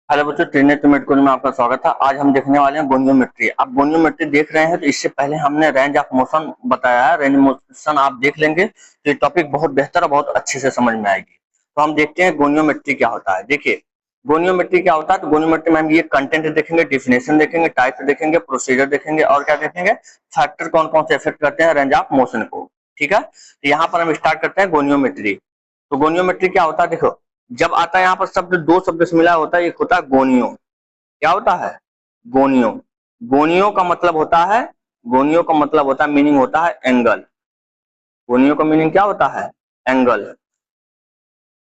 Hello बच्चों, trigonometry में आपका स्वागत है। आज हम देखने वाले हैं गोनियोमेट्री। आप गोनियोमेट्री देख रहे हैं तो इससे पहले हमने रेंज ऑफ मोशन बताया है। रेंज मोशन आप देख लेंगे तो ये टॉपिक बहुत बेहतर और बहुत अच्छे से समझ में आएगी। तो हम देखते हैं गोनियोमेट्री क्या होता है। देखिए, गोनियोमेट्री क्या होता है। तो गोनियोमेट्री में हम ये कंटेंट देखेंगे, डिफिनेशन देखेंगे, टाइप देखेंगे, प्रोसीजर देखेंगे और क्या देखेंगे, फैक्टर कौन कौन से इफेक्ट करते हैं रेंज ऑफ मोशन को। ठीक है, तो यहाँ पर हम स्टार्ट करते हैं गोनियोमेट्री। तो गोनियोमेट्री क्या होता है, देखो जब आता है यहाँ पर शब्द, दो शब्द से मिला होता है। एक होता है गोनियो। क्या होता है? गोनियो। गोनियो का मतलब होता है, गोनियो का मतलब होता है, मीनिंग होता है एंगल। गोनियो का मीनिंग क्या होता है? एंगल।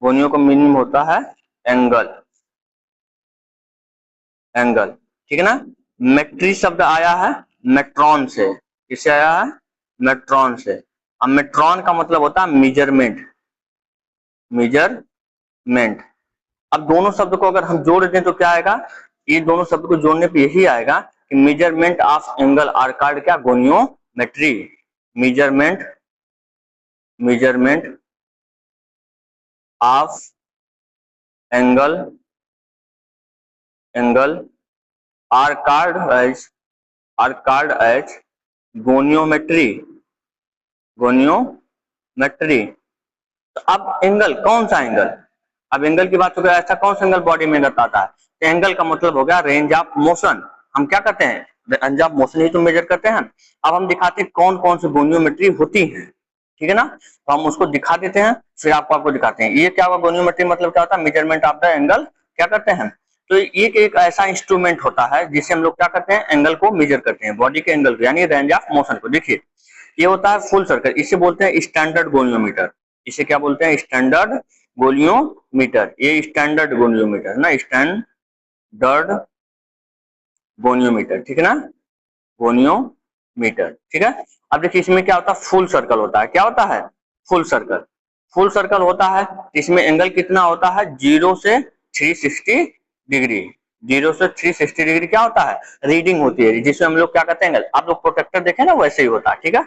गोनियो का मीनिंग होता है एंगल। एंगल, ठीक है ना। मेट्री शब्द आया है मेट्रॉन से। किससे आया है? मेट्रॉन से। अब मेट्रॉन का मतलब होता है मेजरमेंट। मेजरमेंट। अब दोनों शब्द को अगर हम जोड़ दें तो क्या आएगा? ये दोनों शब्द को जोड़ने पे यही आएगा कि measurement of angle are called क्या? Goniometry. Measurement, measurement of angle, angle are called as, are called as goniometry. Goniometry. तो अब एंगल, कौन सा एंगल? अब एंगल की बात करें, ऐसा कौन सा एंगल बॉडी में आता है? तो एंगल का मतलब हो गया रेंज ऑफ मोशन। हम क्या करते हैं? रेंज ऑफ मोशन ही तो मेजर करते हैं। अब हम दिखाते हैं कौन कौन सी गोनियोमेट्री होती है। ठीक है ना, तो हम उसको दिखा देते हैं, फिर आपको दिखाते हैं। ये क्या हुआ? गोनियोमेट्री मतलब क्या होता है? Measurement of the angle. क्या करते हैं? तो ये एक ऐसा इंस्ट्रूमेंट होता है जिससे हम लोग क्या करते हैं? एंगल को मेजर करते हैं, बॉडी के एंगल को, यानी रेंज ऑफ मोशन को। देखिए, ये होता है फुल सर्कल, इसे बोलते हैं स्टैंडर्ड गोनियोमीटर। इसे क्या बोलते हैं? Standard goniometer. ये स्टैंडर्ड गोनियोमीटर ना, स्टैंडर्ड गोनियोमीटर, ठीक है ना, गोनियोमीटर। ठीक है। अब देखिए इसमें क्या होता है? फुल सर्कल होता है। क्या होता है? Full circle. फुल सर्कल होता है, इसमें एंगल कितना होता है? 0 से 360 डिग्री। 0 से 360 डिग्री क्या होता है? रीडिंग होती है, जिसमें हम लोग क्या करते हैं? एंगल। आप लोग प्रोटेक्टर देखे ना, वैसे ही होता है। ठीक है,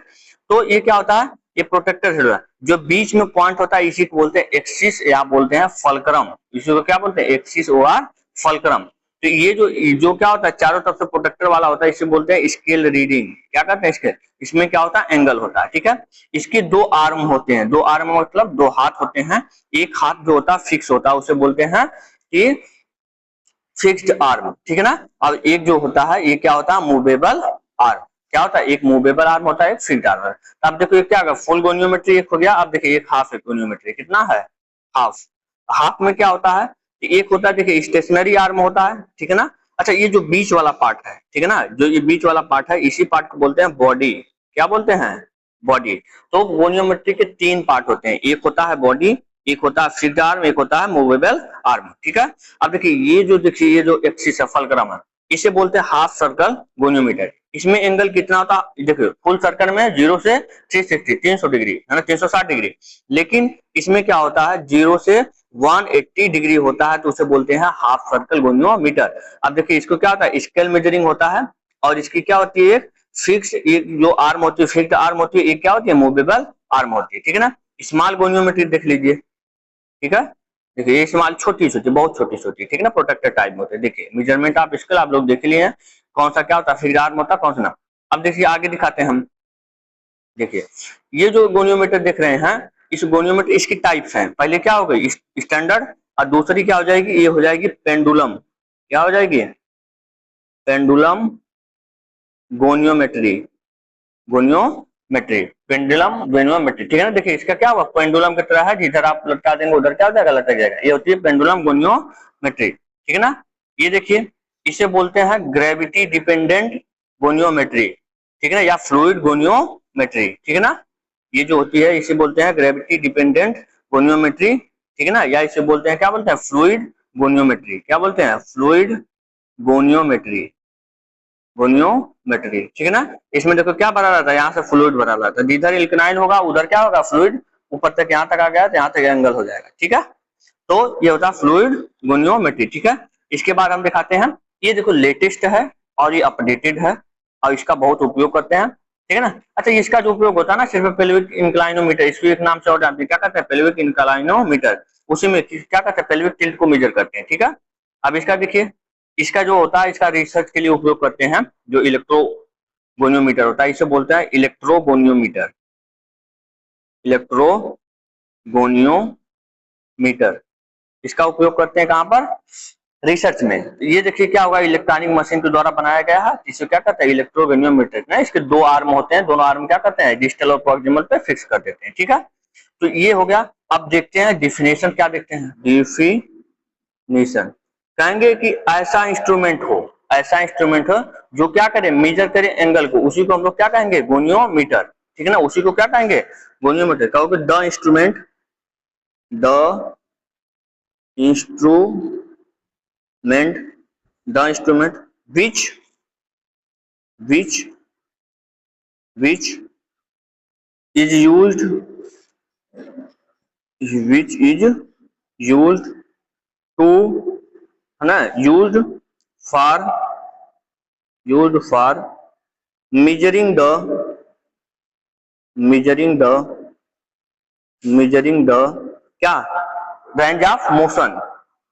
तो ये क्या होता है? ये प्रोटेक्टर है। जो बीच में पॉइंट होता है इसी को बोलते हैं एक्सिस, या बोलते हैं फलक्रम। इसी को क्या बोलते हैं? एक्सिस और फलक्रम। तो ये जो क्या होता है, चारों तरफ से प्रोटेक्टर वाला होता है, इसे बोलते हैं स्केल रीडिंग। क्या करते हैं? स्केल। इसमें क्या होता है? एंगल होता है। ठीक है, इसके दो आर्म होते हैं। दो आर्म मतलब दो हाथ होते हैं। एक हाथ जो होता है फिक्स होता है, उसे बोलते हैं कि फिक्स्ड आर्म। ठीक है ना। और एक जो होता है, ये क्या होता है? Movable arm. क्या होता है? एक मूवेबल आर्म होता है, एक फिक्स्ड आर्म है। अब देखो ये क्या होगा? फुल गोनियोमेट्री एक हो गया। अब देखिए एक हाफ गोनियोमेट्री। कितना है? हाफ। हाफ में क्या होता है? एक होता है, देखिए स्टेशनरी आर्म होता है। ठीक है ना। अच्छा, ये जो बीच वाला पार्ट है, ठीक है ना, जो ये बीच वाला पार्ट है, इसी पार्ट को बोलते हैं बॉडी। क्या बोलते हैं? बॉडी। तो गोनियोमेट्री के तीन पार्ट होते हैं। एक होता है बॉडी, एक होता है फिक्स्ड आर्म, एक होता है मूवेबल आर्म। ठीक है। अब देखिए ये जो एक्सिस है, फलक्रम है, इसे बोलते हैं हाफ सर्कल गोनियोमीटर। इसमें एंगल कितना होता है? देखिए फुल सर्कल में 0 से 360, 300 डिग्री है ना, 360 डिग्री। लेकिन इसमें क्या होता है? 0 से 180 डिग्री होता है, तो उसे बोलते हैं हाफ सर्कल गोनियोमीटर। अब देखिए इसको क्या होता है? स्केल मेजरिंग होता है। और इसकी क्या होती है? फिक्स, एक जो आर्म होती है, फिक्स्ड आर्म होती है, एक क्या होती है? मूवेबल आर्म होती है। ठीक है ना। स्मॉल गोनियोमेट्री देख लीजिए। ठीक है, देखिए ये इस्तेमाल छोटी छोटी, बहुत छोटी छोटी, ठीक है ना, प्रोटेक्टर टाइप में होते हैं। देखिए मेजरमेंट ऑफ स्केल आप लोग देख लिए हैं, कौन सा क्या होता है? फिक्स्ड आर्म होता है, कौन सा ना। अब देखिए आगे दिखाते हैं हम। देखिए ये जो गोनियोमीटर देख रहे हैं, इस गोनियोमीटर, इसकी टाइप्स हैं। पहले क्या हो गई? स्टैंडर्ड। और दूसरी क्या हो जाएगी? ये हो जाएगी पेंडुलम। क्या हो जाएगी? पेंडुलम गोनियोमेट्री। गोनियोमेट्री, पेंडुलम गोनियोमेट्री। ठीक है ना। देखिए इसका क्या हुआ? पेंडुलम की तरह है, जिधर आप लटका देंगे उधर क्या हो जाएगा? लटक जाएगा। ये होती है पेंडुलम गोनियोमेट्री। ठीक है ना। ये देखिए, इसे बोलते हैं ग्रेविटी डिपेंडेंट गोनियोमेट्री। ठीक है ना, या फ्लूइड गोनियोमेट्री। ठीक है ना। ये जो होती है इसे बोलते हैं ग्रेविटी डिपेंडेंट गोनियोमेट्री। ठीक है ना, या इसे बोलते हैं, क्या बोलते हैं? फ्लूइड गोनियोमेट्री। क्या बोलते हैं? फ्लूइड गोनियोमेट्री। गोनियोमेट्री। ठीक है ना। इसमें देखो क्या भरा रहता है? यहाँ से फ्लूइड भरा रहता है। जिधर इंक्लाइन होगा उधर क्या होगा? फ्लूइड ऊपर तक यहाँ तक आ गया तो यहाँ तक एंगल हो जाएगा। ठीक है, तो ये होता है फ्लूइड गोनियोमेट्री। ठीक है, इसके बाद हम दिखाते हैं। ये देखो लेटेस्ट है और ये अपडेटेड है, और इसका बहुत उपयोग करते हैं। ठीक है ना। अच्छा, इसका जो उपयोग होता है ना, सिर्फ पेल्विक इंक्लाइनोमीटर, इसको एक नाम से और जानते हैं, क्या कहते हैं? पेल्विक इंक्लाइनोमीटर। उसी में क्या कहते हैं? पेल्विक टिल्ट को मेजर करते हैं। ठीक है, अब इसका देखिए, इसका जो होता है, इसका रिसर्च के लिए उपयोग करते हैं, जो इलेक्ट्रोगोनियोमीटर होता है, इसे बोलते हैं इलेक्ट्रोगोनियोमीटर। इलेक्ट्रोगोनियोमीटर इसका उपयोग करते हैं कहां पर? रिसर्च में। ये देखिए क्या होगा, इलेक्ट्रॉनिक मशीन के द्वारा बनाया गया है, इसे क्या कहते हैं? इलेक्ट्रोगोनियोमीटर ना। इसके दो आर्म होते हैं, दोनों आर्म क्या करते हैं? डिजिटल और प्रॉक्सिमल पे फिक्स कर देते हैं, ठीक है। तो ये हो गया। अब देखते हैं डिफिनेशन क्या देखते हैं। डिफिनेशन कहेंगे कि ऐसा इंस्ट्रूमेंट हो, ऐसा इंस्ट्रूमेंट हो जो क्या करे? मेजर करे एंगल को, उसी को हम लोग क्या कहेंगे? गोनियोमीटर, ठीक है ना। उसी को क्या कहेंगे? गोनियोमीटर। कहोगे the instrument, the instrument, the instrument which which is used, which is used to, है ना, used for measuring the क्या? Range of motion,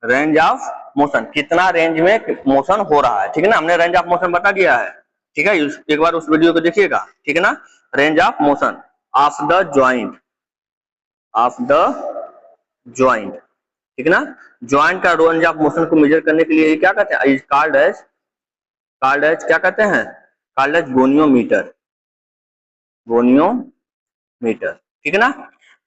range of motion, कितना रेंज में मोशन हो रहा है, ठीक है ना। हमने रेंज ऑफ मोशन बता दिया है, ठीक है। एक बार उस वीडियो को देखिएगा, ठीक है ना। Range of motion of the joint, of the joint, ठीक है ना। जॉइंट का रेंज ऑफ मोशन को मेजर करने के लिए क्या कहते हैं? इज कॉल्ड एज क्या कहते हैं? कॉल्ड एज गोनियोमीटर, गोनियोमीटर, ठीक है ना।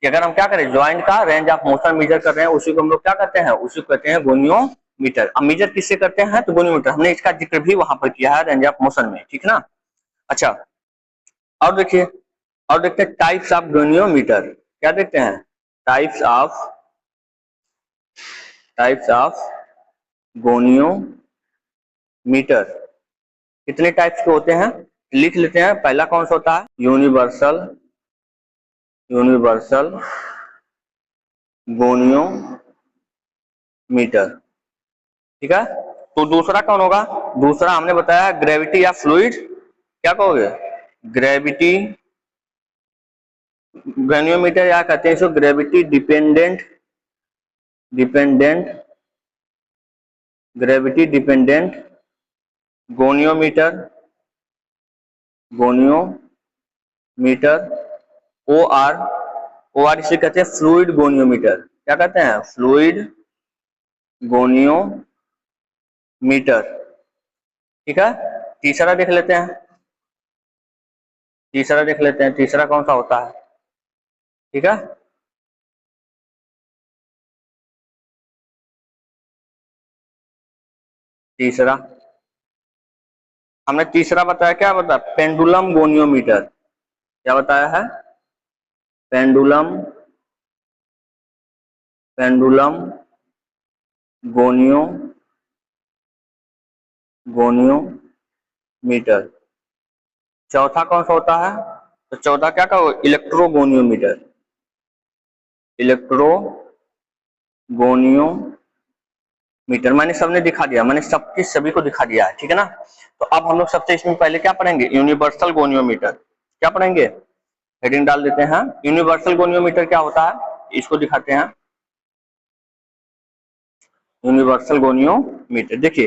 कि अगर हम क्या करें, जॉइंट का रेंज ऑफ मोशन मेजर कर रहे हैं, उसी को हम लोग क्या कहते हैं? उसी को कहते हैं गोनियोमीटर। अब मेजर किससे करते हैं? तो गोनियोमीटर। हमने इसका जिक्र भी वहां पर किया है, रेंज ऑफ मोशन में, ठीक है ना। अच्छा, और देखिए, और देखते हैं टाइप्स ऑफ गोनियोमीटर। क्या देखते हैं? टाइप्स ऑफ गोनियोमीटर कितने टाइप्स के होते हैं? लिख लेते हैं। पहला कौन सा होता है? यूनिवर्सल गोनियोमीटर, ठीक है। तो दूसरा कौन होगा? दूसरा हमने बताया ग्रेविटी या फ्लूइड, क्या कहोगे? ग्रेविटी गोनियोमीटर, या कहते हैं इसको gravity dependent gravity dependent goniometer, O R इसे कहते हैं फ्लूइड गोनियोमीटर। क्या कहते हैं? फ्लूइड गोनियोमीटर, ठीक है। तीसरा देख लेते हैं, तीसरा कौन सा होता है, ठीक है। तीसरा हमने बताया, क्या बताया? Pendulum goniometer. क्या बताया है? Pendulum goniometer. चौथा कौन सा होता है? तो चौथा क्या कहो? इलेक्ट्रोगोनियोमीटर, इलेक्ट्रोगोनियोमीटर। मैंने सबने दिखा दिया, मैंने सबकी सभी को दिखा दिया है, ठीक है ना। तो अब हम लोग सबसे इसमें पहले क्या पढ़ेंगे? Universal goniometer. क्या पढ़ेंगे? हेडिंग डाल देते हैं, यूनिवर्सल गोनियोमीटर क्या होता है, इसको दिखाते हैं। यूनिवर्सल गोनियोमीटर, देखिए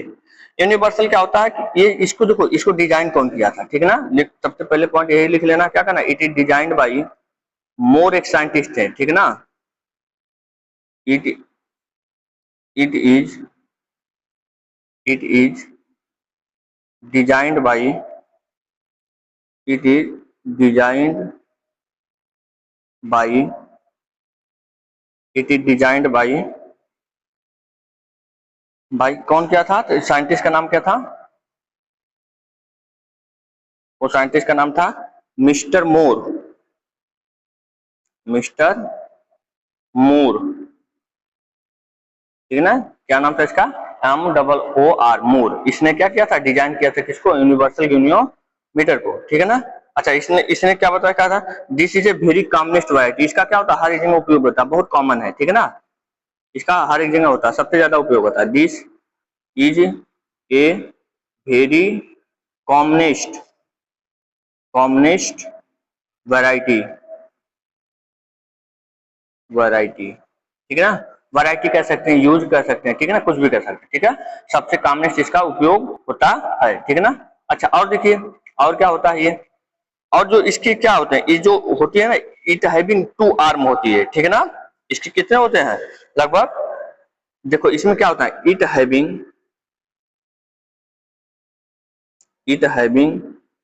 यूनिवर्सल क्या होता है कि ये, इसको देखो, इसको डिजाइन कौन किया था, ठीक है ना। सबसे पहले पॉइंट यही लिख लेना, क्या करना? इट इज डिजाइन्ड बाई मोर, एक साइंटिस्ट है, ठीक है ना। It is designed by, it is designed by भाई कौन क्या था? तो साइंटिस्ट का नाम क्या था? वो साइंटिस्ट का नाम था मिस्टर मूर, ठीक है ना। क्या नाम था इसका? MOOR, मूर। इसने क्या किया था? डिजाइन किया था किसको? यूनिवर्सल गोनियोमीटर को, ठीक है ना। अच्छा, इसने क्या बताया, क्या था? This is a very commonest variety. इसका क्या होता है? हर एक जगह उपयोग होता है, बहुत कॉमन है, ठीक है ना। इसका हर एक जगह होता है, सबसे ज्यादा उपयोग होता है। This is a very commonest variety, ठीक है ना। वैरायटी कह सकते हैं, यूज कर सकते हैं, ठीक है ना, कुछ भी कर सकते हैं, ठीक है। सबसे कॉमनेस्ट इसका उपयोग होता है, ठीक है ना। अच्छा और देखिए और क्या होता है ये, और जो इसके क्या होते हैं, ये जो होती है ना, इट हैविंग टू आर्म होती है, ठीक है ना। इसके कितने होते हैं लगभग, देखो इसमें क्या होता है, इट हैविंग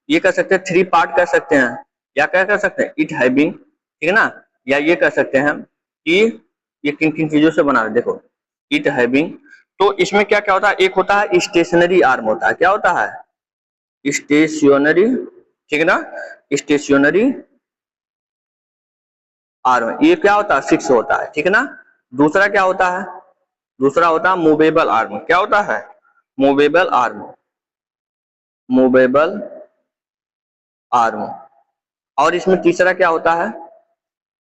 ये कह सकते हैं 3 पार्ट कर सकते हैं, या क्या कर सकते हैं, इट हैविंग, ठीक है ना। या ये कह सकते हैं कि ये किन किन चीजों से बना है, देखो इट हैविंग। तो इसमें क्या क्या होता है, एक होता है स्टेशनरी आर्म होता है, क्या होता है, स्टेशनरी, ठीक है ना, स्टेशनरी आर्म, ये क्या होता है, 6 होता है, ठीक है ना। दूसरा क्या होता है, दूसरा होता है मूवेबल आर्म, क्या होता है, मूवेबल आर्म, मूवेबल आर्म। और इसमें तीसरा क्या होता है,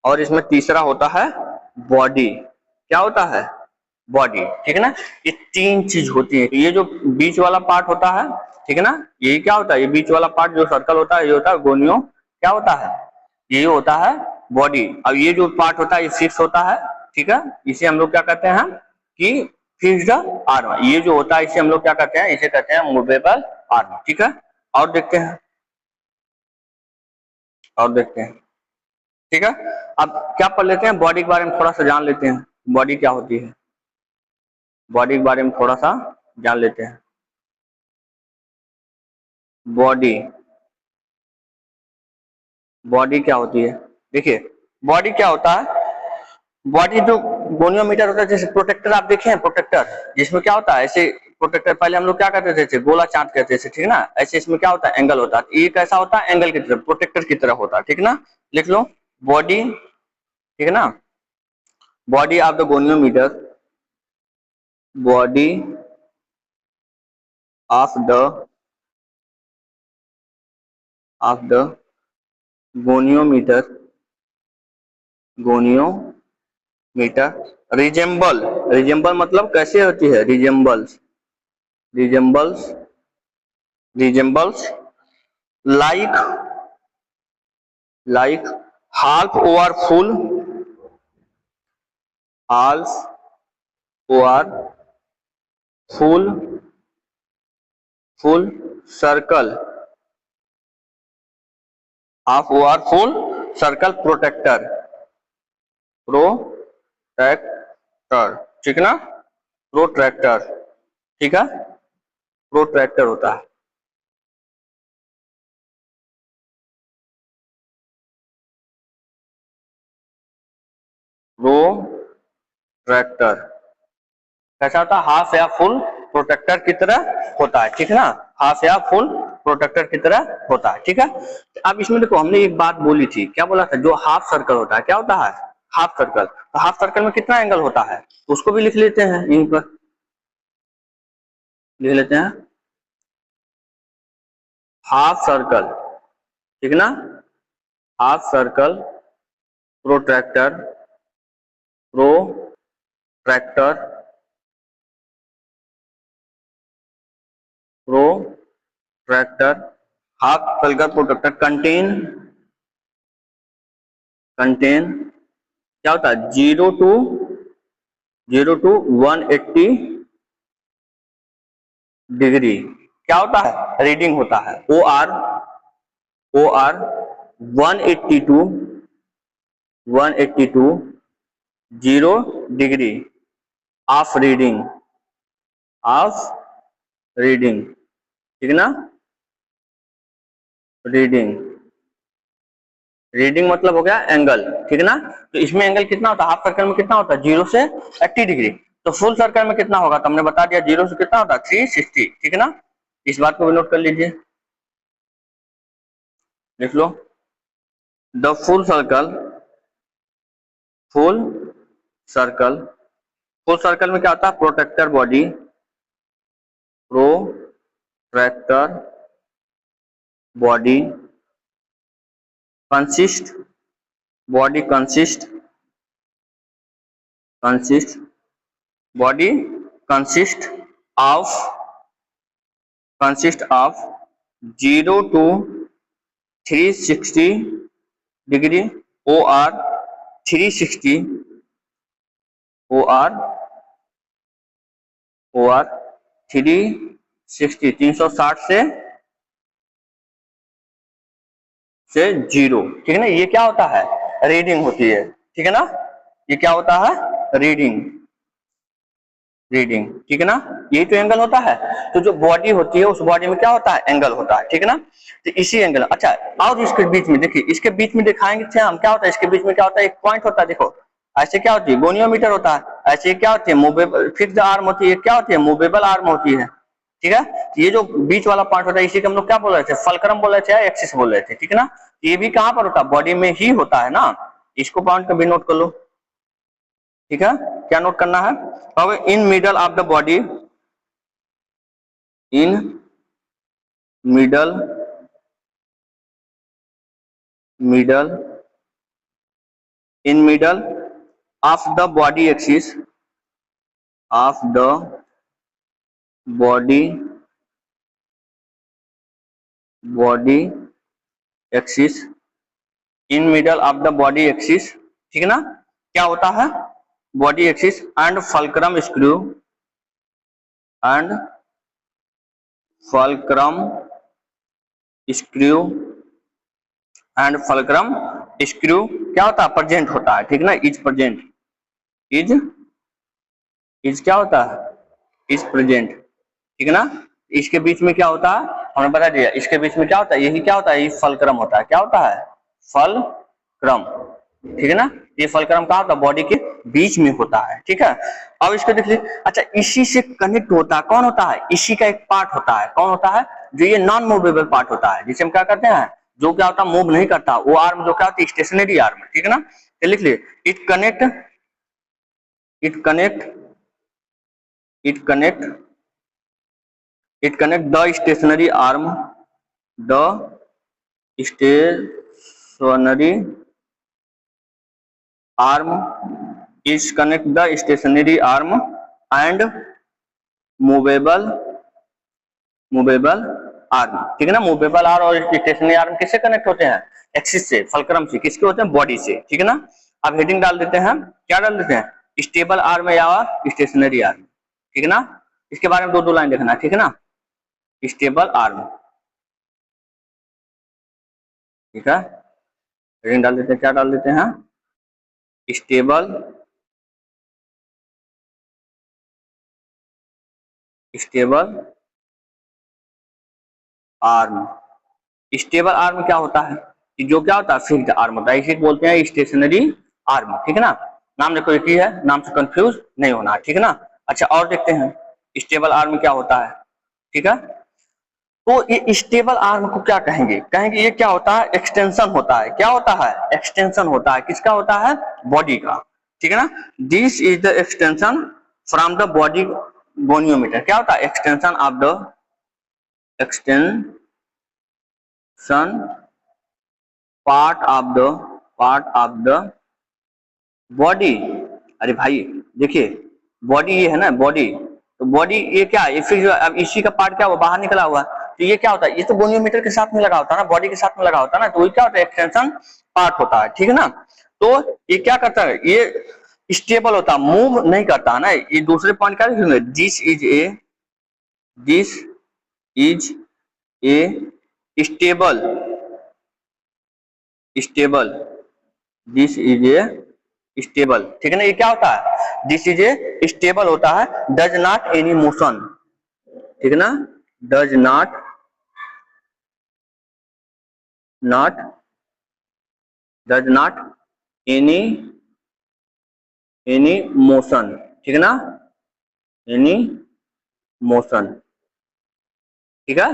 और इसमें तीसरा होता है बॉडी, क्या होता है, बॉडी, ठीक है ना। ये 3 चीज होती है। ये जो बीच वाला पार्ट होता है, ठीक है ना, ये क्या होता है, ये बीच वाला पार्ट जो सर्कल होता है, ये होता है गोनियो, क्या होता है, ये होता है बॉडी। अब ये जो पार्ट होता है ये 6 होता है, ठीक है। इसे हम लोग क्या कहते हैं कि फिक्स्ड आर्म, ये जो होता है इसे हम लोग क्या कहते हैं, इसे कहते हैं मूवेबल आर्म, ठीक है। और देखते हैं, और देखते हैं, ठीक है। अब क्या पढ़ लेते हैं, बॉडी के बारे में थोड़ा सा जान लेते हैं, बॉडी क्या होती है, बॉडी के बारे में थोड़ा सा जान लेते हैं। बॉडी, बॉडी क्या होती है, देखिए बॉडी क्या होता है, बॉडी जो गोनियोमीटर होता है, जैसे प्रोटेक्टर आप देखे हैं, प्रोटेक्टर जिसमें क्या होता है, ऐसे प्रोटेक्टर पहले हम लोग क्या करते थे, गोला चांद कहते थे, ठीक है ना। ऐसे इसमें क्या होता है, एंगल होता है, ये कैसा होता है, एंगल की तरह, प्रोटेक्टर की तरह होता है, ठीक है ना। लिख लो बॉडी, ठीक है ना, body of the goniometer, body of the goniometer, goniometer resemble मतलब कैसे होती है, resembles like half over full circle, half over full circle protractor, ठीक है ना, प्रोट्रैक्टर, ठीक है, प्रोट्रैक्टर होता है। प्रोट्रैक्टर कैसा होता है, हाफ या फुल प्रोटेक्टर की तरह होता है, ठीक है ना, हाफ या फुल प्रोटेक्टर की तरह होता है, ठीक है। अब इसमें देखो हमने एक बात बोली थी, क्या बोला था, जो हाफ सर्कल होता है, क्या होता है, हाफ सर्कल। तो हाफ सर्कल में कितना एंगल होता है, उसको भी लिख लेते हैं, यहीं पर लिख लेते हैं, हाफ सर्कल, ठीक है ना, half circle protractor, protractor protractor half circle protractor contain क्या होता है, 0 to 180 डिग्री, क्या होता है, रीडिंग होता है, O R 182 0 degree of reading, ठीक है ना, रीडिंग मतलब हो गया एंगल, ठीक है ना। तो इसमें एंगल कितना होता है, हाफ सर्कल में कितना होता है, 0 से 80 डिग्री। तो फुल सर्कल में कितना होगा, तो हमने बता दिया, 0 से कितना होता है, 360, ठीक है ना। इस बात को भी नोट कर लीजिए, लिख लो द फुल सर्कल में क्या होता है, protractor body consist of 0 to 360 degree, OR 360 O R 360 360 से 0, ठीक है ना। ये क्या होता है, रीडिंग होती है, ठीक है ना। ये क्या होता है, रीडिंग, ठीक है ना। यही तो एंगल होता है। तो जो बॉडी होती है उस बॉडी में क्या होता है, एंगल होता है, ठीक है ना। तो इसी एंगल, अच्छा और इसके बीच में देखिए, इसके बीच में दिखाएंगे थे हम, क्या होता है इसके बीच में, क्या होता है, एक पॉइंट होता है, देखो ऐसे क्या होती है, गोनियोमीटर होता है, ऐसे क्या होती है, मूवेबल फिक्स्ड आर्म होती है, क्या होती है, मूवेबल आर्म होती है, ठीक है। तो ये जो बीच वाला पार्ट होता है इसी को हम लोग क्या बोल रहे थे, फलक्रम बोल रहे थे या एक्सिस बोल रहे थे, ठीक है ना। ये भी कहां पर होता है, बॉडी में ही होता है ना। इसको पॉइंट कभी नोट कर लो, ठीक है। क्या नोट करना है, अब in middle of the body, in middle in middle of the body axis of the body axis in middle of the body axis, ठीक है ना। क्या होता है, body axis and fulcrum screw क्या होता है, प्रेजेंट होता है, ठीक है ना। इज प्रेजेंट, इज क्या होता है, इज प्रेजेंट, ठीक है ना। इसके बीच में क्या होता है, हमने बता दिया, इसके बीच में क्या होता है, यही क्या होता है, ये फलक्रम होता है, क्या होता है, फलक्रम, ठीक है ना। ये फलक्रम कहाँ होता है, बॉडी के बीच में होता है, ठीक है। अब इसको देख लीजिए, अच्छा इसी से कनेक्ट होता है, कौन होता है, इसी का एक पार्ट होता है, कौन होता है, जो ये नॉन मूवेबल पार्ट होता है, जिसे हम क्या करते हैं, जो क्या होता है, मूव नहीं करता, वो आर्म जो क्या होती है, स्टेशनरी आर्म, ठीक है ना। तो लिख लिए, it connect the stationary arm and movable arm, ठीक है ना। मूवेबल आर्म और स्टेशनरी आर्म किससे कनेक्ट होते हैं, एक्सिस से, फलक्रम से, किसके होते हैं, बॉडी से, ठीक है ना। अब हेडिंग डाल देते हैं, क्या डाल देते हैं, स्टेबल आर्म या स्टेशनरी आर्म, ठीक है ना। इसके बारे में दो लाइन देखना, ठीक है ना। स्टेबल आर्म, ठीक है, हेडिंग डाल देते हैं, क्या डाल देते हैं, स्टेबल आर्म। स्टेबल आर्म क्या होता है, कि जो क्या होता है, फिक्स्ड आर्म होता है, इसे बोलते हैं स्टेशनरी आर्म, ठीक है ना। नाम देखो एक ही है, नाम से कंफ्यूज नहीं होना, ठीक है ना। अच्छा और देखते हैं स्टेबल आर्म क्या होता है, ठीक है। तो ये स्टेबल आर्म को क्या कहेंगे, ये क्या होता है, एक्सटेंशन होता है, क्या होता है, एक्सटेंशन होता है, किसका होता है, बॉडी का, ठीक है ना। This is the extension from the body goniometer, क्या होता है, extension of the part of the body. अरे भाई देखिए, बॉडी ये है ना, बॉडी, तो बॉडी ये क्या है, फिर अब इसी का पार्ट क्या हुआ, बाहर निकला हुआ, तो ये क्या होता है, ये तो गोनियोमीटर के साथ में लगा होता है ना, बॉडी के साथ में लगा होता है ना, तो ये क्या होता है, एक्सटेंशन पार्ट होता है, ठीक है ना। तो ये क्या करता है, ये स्टेबल होता है, मूव नहीं करता है ना। ये दूसरे पॉइंट क्या लिखेंगे, this is a stable, this is a stable, ठीक है ना। ये क्या होता है, दिस इज ए स्टेबल होता है, डज नॉट एनी मोशन, ठीक है ना, डज नॉट एनी मोशन, ठीक है ना, एनी मोशन, ठीक है।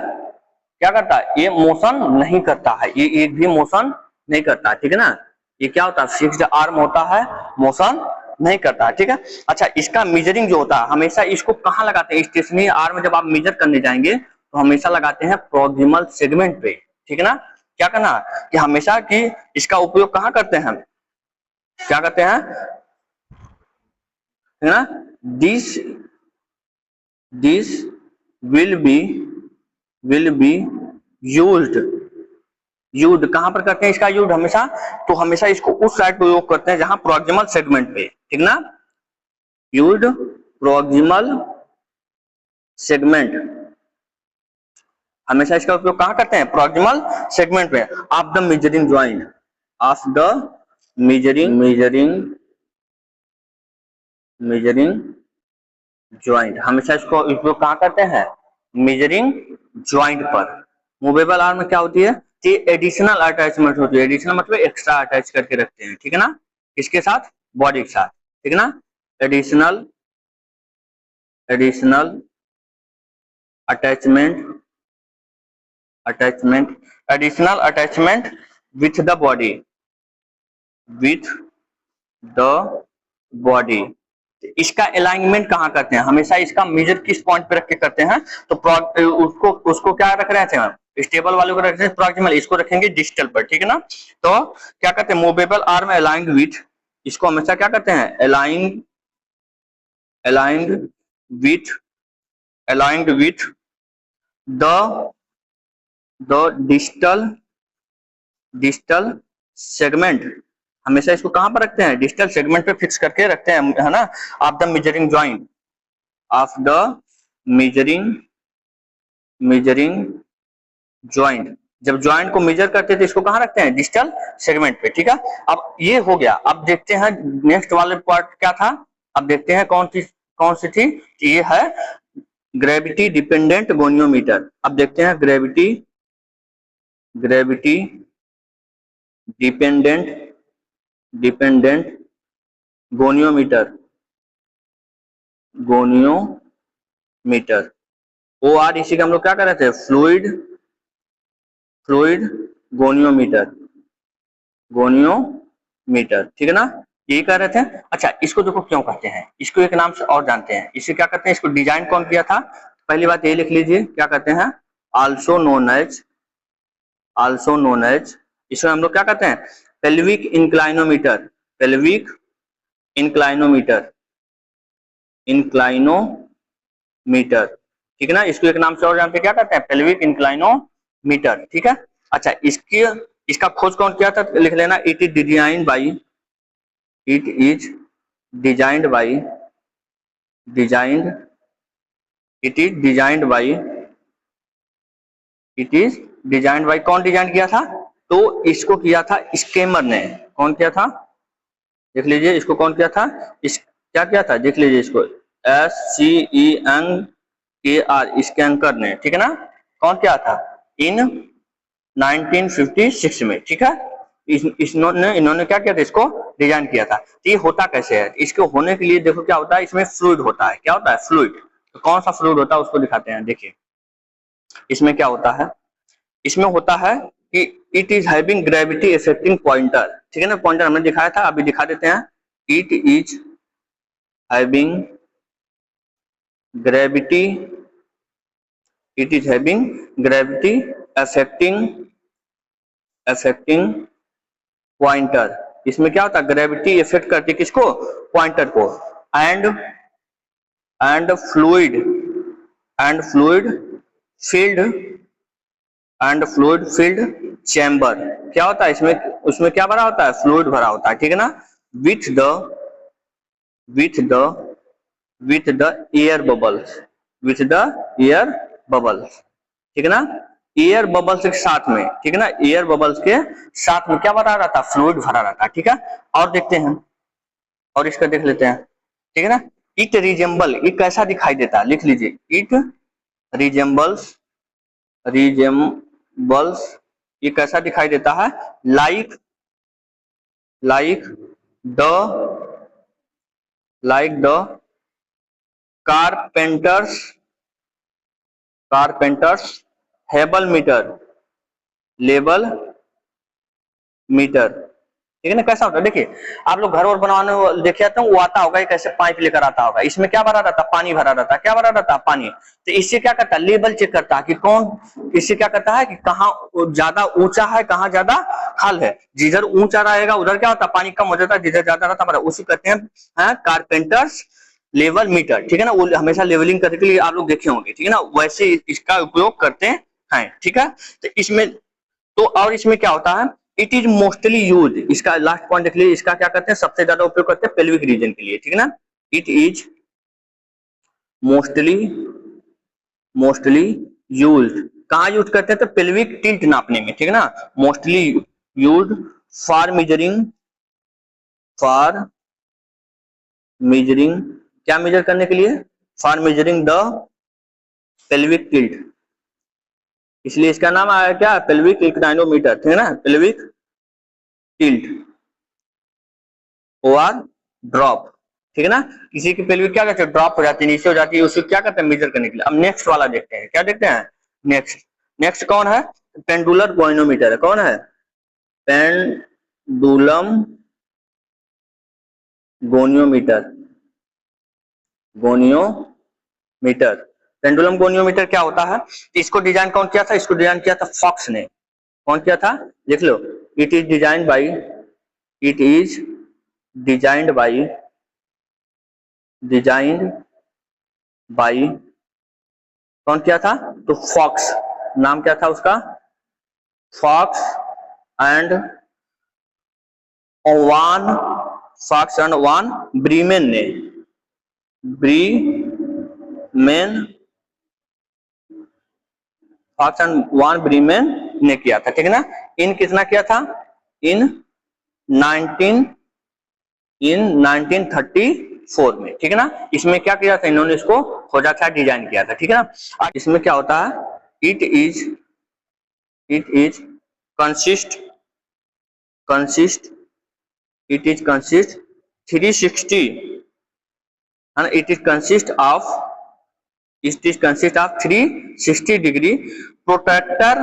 क्या करता है, ये मोशन नहीं करता है, ये एक भी मोशन नहीं करता, ठीक है ना। ये क्या होता है, फिक्स्ड आर्म होता है, मोशन नहीं करता, ठीक है। अच्छा इसका मेजरिंग जो होता है, हमेशा इसको कहाँ लगाते हैं, स्टेशनरी आर्म जब आप मेजर करने जाएंगे तो हमेशा लगाते हैं प्रोक्सिमल सेगमेंट पे, ठीक है ना। क्या करना कि हमेशा कि इसका उपयोग कहाँ करते हैं, क्या करते हैं, है ना, दिस विल बी यूज्ड कहां पर करते हैं इसका यूज, हमेशा, तो हमेशा इसको उस साइड पे यूज करते हैं जहां प्रोक्सिमल सेगमेंट पे, ठीक ना। यूज्ड प्रॉक्सिमल सेगमेंट, हमेशा इसका उपयोग कहां करते हैं? प्रॉक्सिमल सेगमेंट में of the measuring joint, of the measuring joint, हमेशा इसको उपयोग कहां करते हैं? मेजरिंग ज्वाइंट पर। मूवेबल आर्म में क्या होती है? कि एडिशनल अटैचमेंट होती है, एडिशनल मतलब एक्स्ट्रा अटैच करके रखते हैं, ठीक है ना, किसके साथ? बॉडी के साथ, ठीक है ना। Additional attachment additional attachment with the body. इसका अलाइनमेंट कहाँ करते हैं? हमेशा इसका मेजर किस पॉइंट पे रख के करते हैं? तो उसको क्या रख रहे थे हम? स्टेबल वाले को रख रहे हैं प्रॉक्सिमल, इसको रखेंगे डिस्टल पर, ठीक है ना। तो क्या करते हैं? मूवेबल आर्म अलाइंड विथ, इसको हमेशा क्या करते हैं? Aligned with the distal segment, हमेशा इसको कहां पर रखते हैं? डिस्टल सेगमेंट पे फिक्स करके रखते हैं, है ना। ऑफ द मेजरिंग ज्वाइंट, जब ज्वाइंट को मेजर करते थे इसको कहां रखते हैं? डिस्टल सेगमेंट पे, ठीक है। अब ये हो गया। अब देखते हैं नेक्स्ट वाले पार्ट क्या था। अब देखते हैं कौन सी थी। ये है ग्रेविटी डिपेंडेंट गोनियोमीटर। अब देखते हैं ग्रेविटी डिपेंडेंट गोनियोमीटर OR, इसी का हम लोग क्या कर रहे थे? फ्लूइड गोनियोमीटर, ठीक है ना, यही कर रहे थे। अच्छा, इसको देखो क्यों कहते हैं, इसको एक नाम से और जानते हैं। इसे क्या कहते हैं? इसको डिजाइन कौन किया था? पहली बात ये लिख लीजिए, क्या कहते हैं? आल्सो नोन एज, इसमें हम लोग क्या कहते हैं? पेल्विक इंक्लाइनोमीटर, ठीक है ना। इसको एक नाम से और जानते हैं, क्या कहते हैं? पेल्विक इंक्लाइनोमीटर, ठीक है। अच्छा, इसका खोज कौन किया था? लिख लेना, इट इज डिजाइंड बाई कौन डिजाइन किया था? तो इसको किया था स्केमर ने। कौन किया था? देख लीजिए, इसको कौन किया था? क्या किया था? देख लीजिए इसको, SCENKR, स्कैंकर ने, ठीक है ना। कौन किया था? इन 1956 में, ठीक है। इन्होंने क्या किया था? इसको डिजाइन किया था। तो ये होता कैसे है? इसके होने के लिए देखो क्या होता है, इसमें फ्लूइड होता है। क्या होता है? फ्लूइड। तो कौन सा फ्लूइड होता है उसको दिखाते हैं। देखिए इसमें क्या होता है, इसमें होता है कि it is having gravity affecting pointer, ठीक है ना। पॉइंटर हमने दिखाया था, अभी दिखा देते हैं। It is having gravity affecting pointer. इसमें क्या होता है? ग्रेविटी इफेक्ट करती है किसको? पॉइंटर को। एंड फ्लूइड फील्ड चैम्बर, क्या होता है इसमें? उसमें क्या भरा होता है? फ्लूइड भरा होता है, ठीक है ना। विथ द एयर बबल्स, ठीक है ना। एयर बबल्स के साथ में, ठीक है ना, एयर बबल्स के साथ में क्या भरा रहता? फ्लूइड भरा रहता, ठीक है। और देखते हैं, और इसका देख लेते हैं, ठीक है ना। इट रिजेंबल, ये कैसा दिखाई देता है? लिख लीजिए, इट रिजेंबल्स, ये कैसा दिखाई देता है? Like the carpenters level meter, ठीक है ना। कैसा होता है? देखिए, आप लोग घर और बनवाने देखे जाते हैं, वो आता होगा कैसे पाइप लेकर आता होगा, इसमें क्या भरा रहता है? पानी भरा रहता है। क्या भरा रहता है? पानी। तो इससे क्या करता है? लेवल चेक करता है कि कौन, इससे क्या करता है कि कहाँ ज्यादा ऊंचा है, कहाँ ज्यादा खाल है। जिधर ऊंचा रहेगा उधर क्या होता है? पानी कम हो जाता है, जिधर ज्यादा रहता है उसी कहते हैं कारपेंटर्स लेवल मीटर, ठीक है ना। वो हमेशा लेवलिंग करने के लिए आप लोग देखे होंगे, ठीक है ना, वैसे इसका उपयोग करते हैं, ठीक है। तो इसमें और इसमें क्या होता है? इट इज मोस्टली यूज, इसका लास्ट पॉइंट देख लीजिए, इसका क्या करते हैं? सबसे ज्यादा उपयोग करते हैं पेल्विक रीजन के लिए, ठीक है ना। इट इज मोस्टली यूज्ड, कहाँ यूज करते हैं तो पेल्विक टिल्ट नापने में, ठीक है ना। मोस्टली यूज्ड फॉर मेजरिंग, क्या मेजर करने के लिए, for measuring the pelvic tilt, इसलिए इसका नाम आया क्या, पेल्विक इंक्लाइनोमीटर, ठीक है ना, पेल्विक टिल्ट और ड्रॉप, ठीक है ना। किसी की पेल्विक क्या कहते हैं, ड्रॉप हो जाती है, नीचे हो जाती है, उसको क्या करते हैं, मेजर करने के लिए। अब नेक्स्ट वाला देखते हैं, क्या देखते हैं नेक्स्ट। नेक्स्ट कौन है, पेंडुलर गोइनोमीटर है, कौन है, pendulum goniometer, goniometer. Pendulum goniometer क्या होता है, इसको डिजाइन कौन किया था, इसको डिजाइन किया था फॉक्स ने। कौन किया था, लिख लो, इट इज डिजाइंड बाई कौन किया था, तो फॉक्स, नाम क्या था उसका, फॉक्स एंड वान ब्रीमेन ने, फॉक्स एंड वान ब्रीमेन ने किया था, ठीक है ना। इन कितना किया था, इन 1934 में, ठीक है ना। इसमें क्या किया था इन्होंने, इसको खोजा था, डिजाइन किया था, ठीक है ना। इसमें क्या होता है, it is consist 360 and it is consist of 360 degree protractor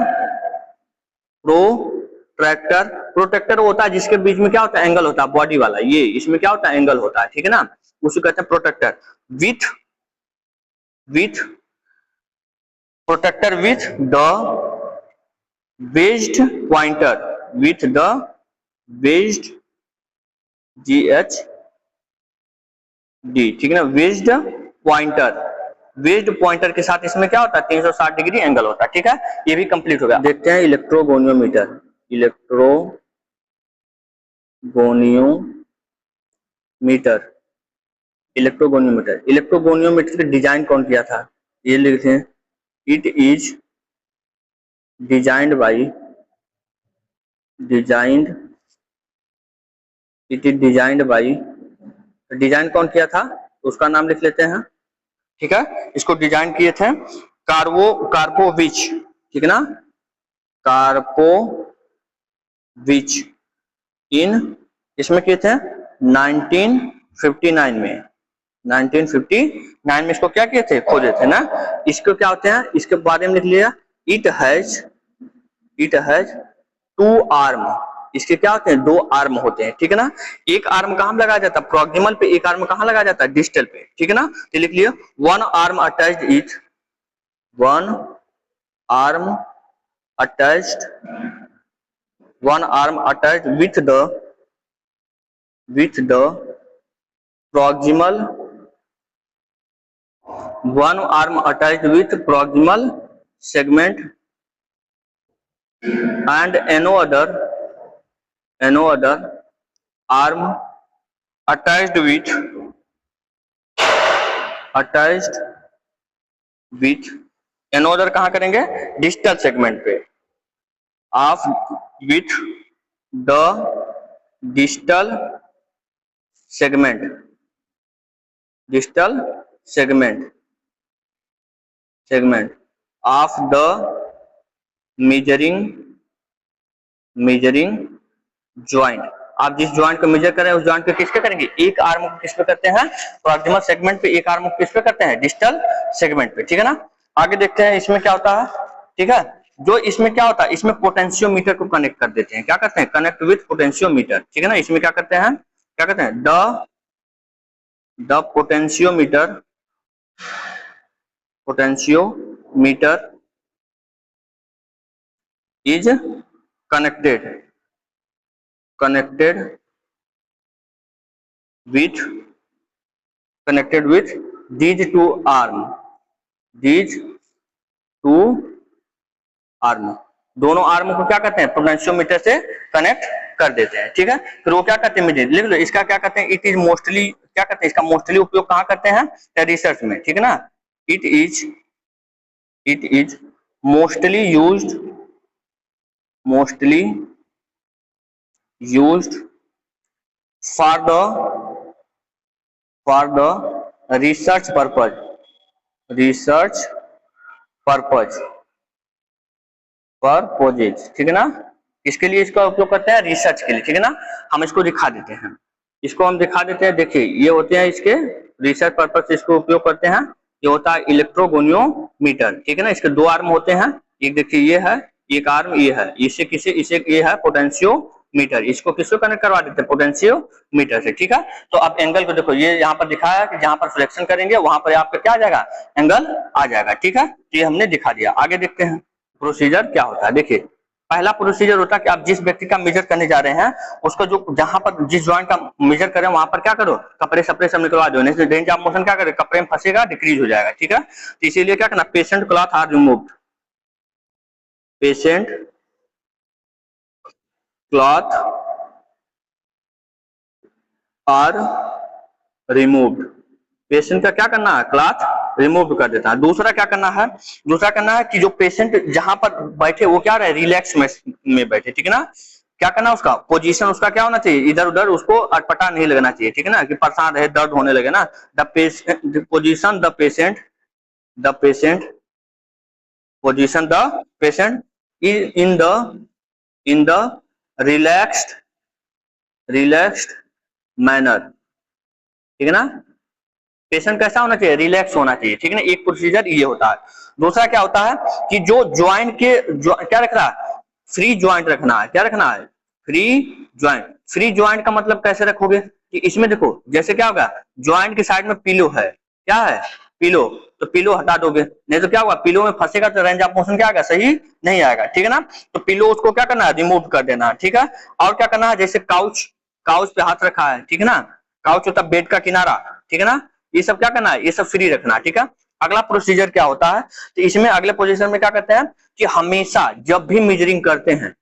होता है, जिसके बीच में क्या होता है, एंगल होता है, बॉडी वाला, ये इसमें क्या होता है, एंगल होता है, ठीक है ना, उसको कहते हैं protractor. With protractor with the based pointer, GHD, ठीक है ना, वेज्ड पॉइंटर के साथ इसमें क्या होता है, 360 डिग्री एंगल होता है, ठीक है। ये भी कंप्लीट हो गया। देखते हैं इलेक्ट्रोगोनियोमीटर इलेक्ट्रोगोनियोमीटर का डिजाइन कौन किया था, ये लिखते हैं, it is designed by design कौन किया था, उसका नाम लिख लेते हैं, ठीक है। इसको डिजाइन किए थे कार्पोविच, ठीक है ना, कार्पोविच, इसमें किए थे 1959 में, 1959 में इसको क्या किए थे, खोजे थे ना। इसको क्या होते हैं, इसके बारे में लिख लिया, इट हैज 2 आर्म, इसके क्या होते हैं, 2 आर्म होते हैं, ठीक है ना। एक आर्म कहां लगाया जाता है, प्रॉक्सिमल पे, एक आर्म कहां लगाया जाता है, डिस्टल पे, ठीक है ना। तो लिख लिया, one arm attached with the proximal segment and no other arm attached with another कहां करेंगे, डिस्टल सेगमेंट पे, of with the distal segment of the measuring joint. आप जिस ज्वाइंट को मेजर कर रहे हैं, उस ज्वाइंट को किस पे करेंगे, एक आर्म को किस पे करते हैं, प्रॉक्सिमल सेगमेंट पे, एक आर्म को किस पे करते हैं, डिस्टल सेगमेंट पे, ठीक है ना। आगे देखते हैं इसमें क्या होता है, ठीक है। जो इसमें क्या होता है, इसमें पोटेंशियोमीटर को कनेक्ट कर देते हैं, क्या करते हैं, कनेक्ट विथ पोटेंशियोमीटर, ठीक है ना। इसमें क्या करते हैं, the potentiometer is connected with these two arm, दोनों आर्म को क्या कहते हैं, पोटेंशियोमीटर से कनेक्ट कर देते हैं, ठीक है। फिर वो क्या करते हैं, लिख लो इसका क्या कहते हैं, इट इज मोस्टली, क्या कहते हैं इसका मोस्टली उपयोग कहाँ करते हैं, रिसर्च में, ठीक है ना। It is mostly used for the research purposes, ठीक है ना। इसके लिए इसका उपयोग करते हैं, रिसर्च के लिए, ठीक है ना। हम इसको दिखा देते हैं, इसको हम दिखा देते हैं। देखिए ये होते हैं इसके रिसर्च पर्पज से इसको उपयोग करते हैं। ये होता है इलेक्ट्रोगोनियोमीटर, ठीक है ना। इसके 2 आर्म होते हैं, एक देखिए ये है, एक आर्म ये है, इसे ये है पोटेंशियोमीटर, इसको किसको कनेक्ट करवा देते हैं, पोटेंशियोमीटर से, ठीक है। तो अब एंगल को देखो, ये यहाँ पर दिखाया कि जहां पर सिलेक्शन करेंगे वहां पर आपका क्या आ जाएगा, एंगल आ जाएगा, ठीक है। तो ये हमने दिखा दिया। आगे देखते हैं प्रोसीजर क्या होता है। देखिए पहला प्रोसीजर होता है कि आप जिस व्यक्ति का मेजर करने जा रहे हैं उसको जो जहां पर जिस जॉइंट का मेजर करें वहां पर क्या करो, कपड़े सपड़े सब निकलवा दो, नहीं तो रेंज ऑफ मोशन क्या करे, कपड़े में फंसेगा, डिक्रीज हो जाएगा, ठीक है। तो इसीलिए क्या करना, patient cloth are removed, patient cloth are removed, patient का क्या करना है, क्लॉथ रिमूव कर देता है। दूसरा क्या करना है, कि जो पेशेंट जहां पर बैठे वो क्या रहे, रिलैक्स में बैठे, ठीक है ना। क्या करना, उसका पोजीशन उसका क्या होना चाहिए, इधर उधर उसको अटपटा नहीं लगना चाहिए, ठीक है ना, कि परेशान रहे, दर्द होने लगे ना। The position the patient in the relaxed manner, ठीक है ना। पेशेंट कैसा होना चाहिए, रिलैक्स होना चाहिए, ठीक है ना। एक प्रोसीजर ये होता है। दूसरा क्या होता है कि जो ज्वाइंट के क्या रखना है, फ्री ज्वाइंट रखना है, क्या रखना है, फ्री ज्वाइंट का मतलब कैसे रखोगे कि इसमें देखो जैसे क्या होगा, ज्वाइंट के साइड में पिलो है, क्या है, पिलो, तो पिलो हटा दोगे, नहीं तो क्या होगा, पिलो में फंसेगा तो रेंज ऑफ मोशन क्या आएगा, सही नहीं आएगा, ठीक है ना। तो पिलो उसको क्या करना है, रिमूव कर देना, ठीक है। और क्या करना है, जैसे काउच पे हाथ रखा है, ठीक है ना, काउच होता है बेड का किनारा, ठीक है ना। ये सब क्या करना है, ये सब फ्री रखना, ठीक है। अगला प्रोसीजर क्या होता है, तो इसमें अगले पोजीशन में क्या करते हैं कि हमेशा जब भी मेजरिंग करते हैं,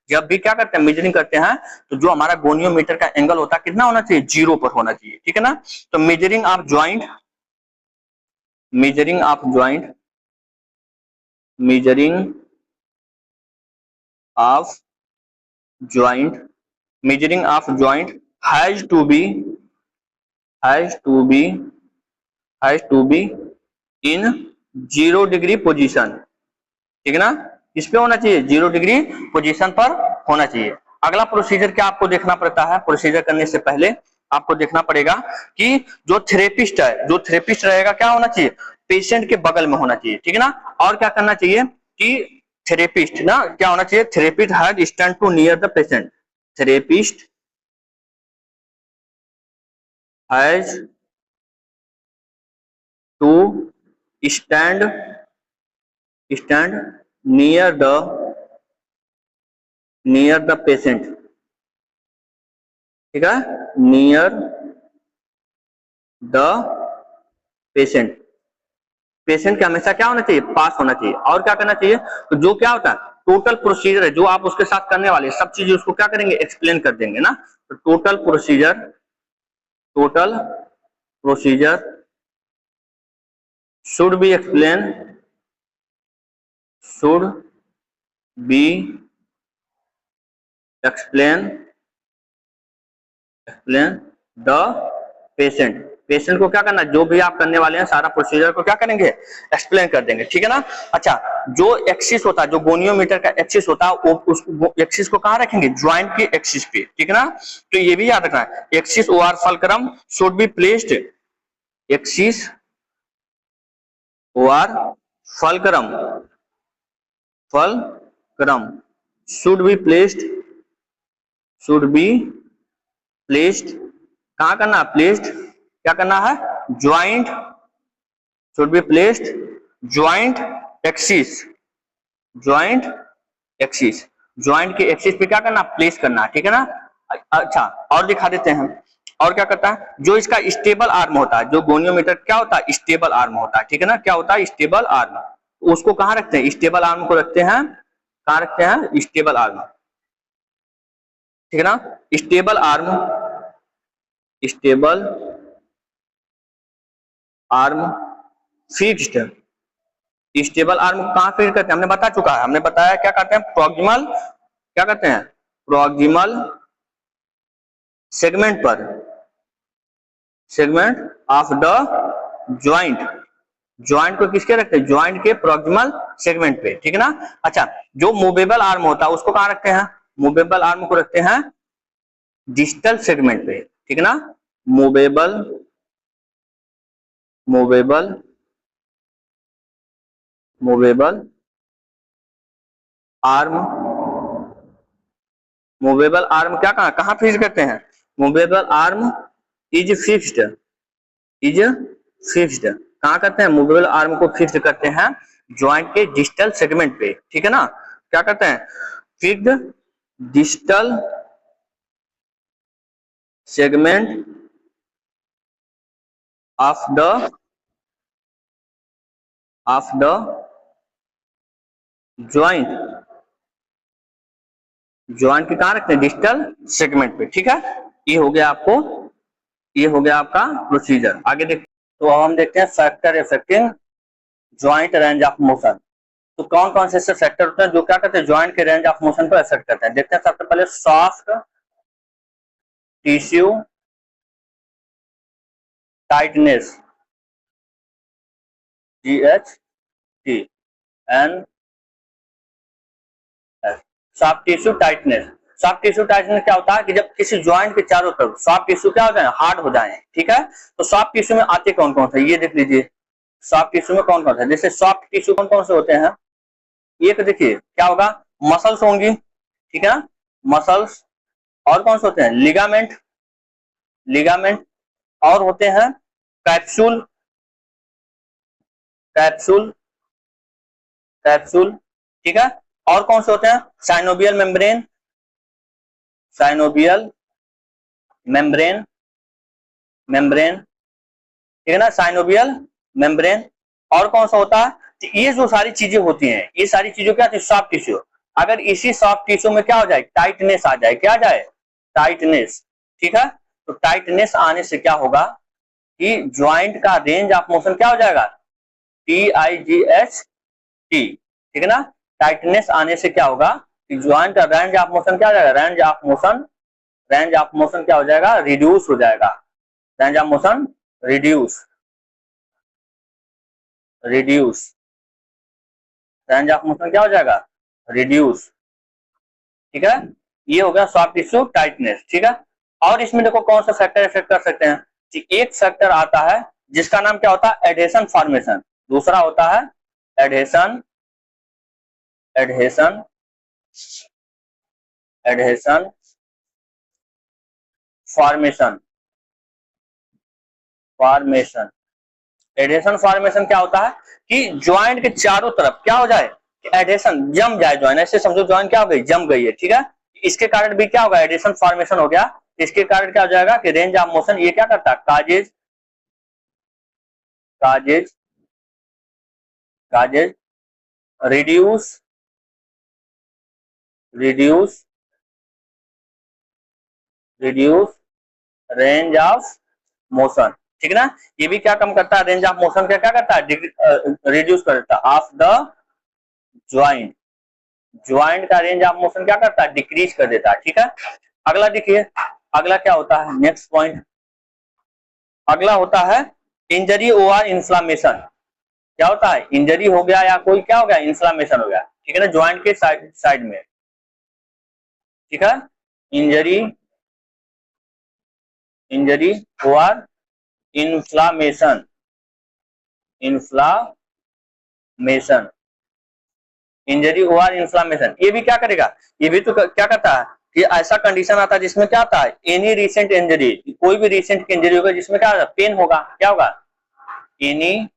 मेजरिंग करते हैं, तो जो हमारा गोनियोमीटर का एंगल होता है कितना होना चाहिए, 0 पर होना चाहिए, ठीक है ना। तो measuring of joint has to be in 0 degree position, ठीक है ना। इस पे होना चाहिए, 0 डिग्री पोजीशन पर होना चाहिए। अगला प्रोसीजर क्या आपको देखना पड़ता है, प्रोसीजर करने से पहले आपको देखना पड़ेगा कि जो थेरेपिस्ट रहेगा क्या होना चाहिए, पेशेंट के बगल में होना चाहिए, ठीक है ना। और क्या करना चाहिए कि थेरेपिस्ट ना क्या होना चाहिए, therapist has stand to near the patient, therapist has to stand near the patient, ठीक है, near the patient के हमेशा क्या होना चाहिए, पास होना चाहिए। और क्या करना चाहिए, तो जो क्या होता है टोटल प्रोसीजर है जो आप उसके साथ करने वाले सब चीजें उसको क्या करेंगे, एक्सप्लेन कर देंगे ना। तो total procedure should be explain the patient को क्या करना, जो भी आप करने वाले हैं सारा प्रोसीजर को क्या करेंगे, एक्सप्लेन कर देंगे, ठीक है ना। अच्छा, जो एक्सिस होता है, जो गोनियोमीटर का एक्सिस होता है, वो उस एक्सिस को कहाँ रखेंगे, ज्वाइंट के एक्सिस पे, ठीक है ना। तो ये भी याद रखना है, axis over fulcrum should be placed, axis over fulcrum should be placed कहाँ करना, प्लेस्ड क्या करना है, joint should be placed joint axis joint के एक्सिस पे क्या करना, प्लेस करना, ठीक है ना। अच्छा, और दिखा देते हैं, और क्या करता है, जो इसका स्टेबल आर्म होता है, जो गोनियोमीटर क्या होता है, स्टेबल आर्म होता है, ठीक है ना। क्या होता है, स्टेबल आर्म, उसको कहाँ रखते हैं, स्टेबल आर्म को रखते हैं, कहाँ रखते हैं, स्टेबल आर्म, ठीक है ना। Stable arm, stable arm fixed, stable arm कहां फिक्स करते हैं हमने बता चुका है, हमने बताया क्या करते हैं, प्रॉक्सिमल, क्या करते हैं, प्रॉक्सिमल सेगमेंट पर, segment of the joint, joint को किसके रखते हैं, ज्वाइंट के प्रॉक्सिमल सेगमेंट पे, ठीक है ना। अच्छा, जो मूवेबल आर्म होता है उसको कहां रखते हैं, मूवेबल आर्म को रखते हैं डिस्टल सेगमेंट पे, ठीक है ना। Movable, movable, movable arm, movable arm क्या कहां फिक्स करते हैं, movable arm is fixed, is fixed कहां करते हैं, मूवेबल आर्म को फिक्स करते हैं ज्वाइंट के डिस्टल सेगमेंट पे, ठीक है ना। क्या करते हैं, fixed distal segment of the joint, joint की कहां रखते हैं, डिस्टल सेगमेंट पे, ठीक है। ये हो गया आपको, ये हो गया आपका प्रोसीजर। आगे देखते, तो अब हम देखते हैं factor affecting joint range of motion. तो कौन कौन से ऐसे फैक्टर होते हैं जो क्या करते हैं, ज्वाइंट के रेंज ऑफ मोशन को इफेक्ट करते हैं। देखते हैं सबसे पहले soft tissue tightness, GHTN, soft tissue tightness. Soft tissue tightness क्या होता है कि जब किसी ज्वाइंट के चारों तरफ सॉफ्ट टिश्यू क्या हो जाए, हार्ड हो जाए, ठीक है। तो सॉफ्ट टिश्यू में आते कौन कौन से, ये देख लीजिए, सॉफ्ट टिश्यू में कौन कौन से, जैसे सॉफ्ट टिश्यू कौन कौन से होते हैं, एक देखिए क्या होगा, मसल्स होंगी, ठीक है ना, मसल्स, और कौन से होते हैं, लिगामेंट, लिगामेंट, और होते हैं कैप्सूल, कैप्सूल, कैप्सूल, ठीक है। और कौन से होते हैं, synovial membrane, synovial membrane, membrane, ठीक है ना, साइनोबियल मेम्ब्रेन। और कौन सा होता है, तो ये जो सारी चीजें होती हैं, ये सारी चीजें क्या, सॉफ्ट टिश्यू। अगर इसी सॉफ्ट टिश्यू में क्या हो जाए, टाइटनेस आ जाए, क्या आ जाए, टाइटनेस, ठीक है। तो टाइटनेस आने से क्या होगा कि ज्वाइंट का रेंज ऑफ मोशन क्या हो जाएगा, TIGHT, ठीक है ना। टाइटनेस आने से क्या होगा कि ज्वाइंट का रेंज ऑफ मोशन क्या हो जाएगा, range of motion, range of motion क्या हो जाएगा, रिड्यूस हो जाएगा, range of motion reduce, reduce, range of motion क्या हो जाएगा, रिड्यूस, ठीक है। ये हो गया सॉफ्ट टिश्यू टाइटनेस, ठीक है। और इसमें देखो कौन सा फैक्टर इफेक्ट कर सकते हैं, कि एक फैक्टर आता है जिसका नाम क्या होता है, एडहेशन फॉर्मेशन, दूसरा होता है adhesion, adhesion, adhesion formation, formation. Adhesion formation क्या होता है कि ज्वाइंट के चारों तरफ क्या हो जाए, एडहेशन जम जाए, ज्वाइंट ऐसे समझो ज्वाइंट क्या हो गई, जम गई है, ठीक है। इसके कारण भी क्या होगा, एडहेशन फॉर्मेशन हो गया। इसके कारण क्या हो जाएगा कि रेंज ऑफ मोशन ये क्या करता है, causes, causes, causes, reduce, reduce, reduce range of motion, ठीक है ना। ये भी क्या कम करता है, रेंज ऑफ मोशन का क्या करता है, रिड्यूस कर देता है ऑफ द ज्वाइंट, ज्वाइंट का रेंज ऑफ मोशन क्या करता है, डिक्रीज कर देता है, ठीक है। अगला देखिए, अगला क्या होता है, नेक्स्ट पॉइंट, अगला होता है इंजरी ओवर इन्फ्लामेशन। क्या होता है, इंजरी हो गया या कोई क्या हो गया, इन्फ्लामेशन हो गया, ठीक है ना, ज्वाइंट के साइड में, ठीक है। Injury, injury over inflammation, inflammation, injury over inflammation, ये भी क्या करेगा, ये भी तो क्या करता है, ये ऐसा कंडीशन आता है जिसमें क्या आता है, एनी रिसेंट इंजरी, कोई भी रिसेंट इंजरी होगा जिसमें क्या होगा, पेन होगा, क्या होगा, एनी,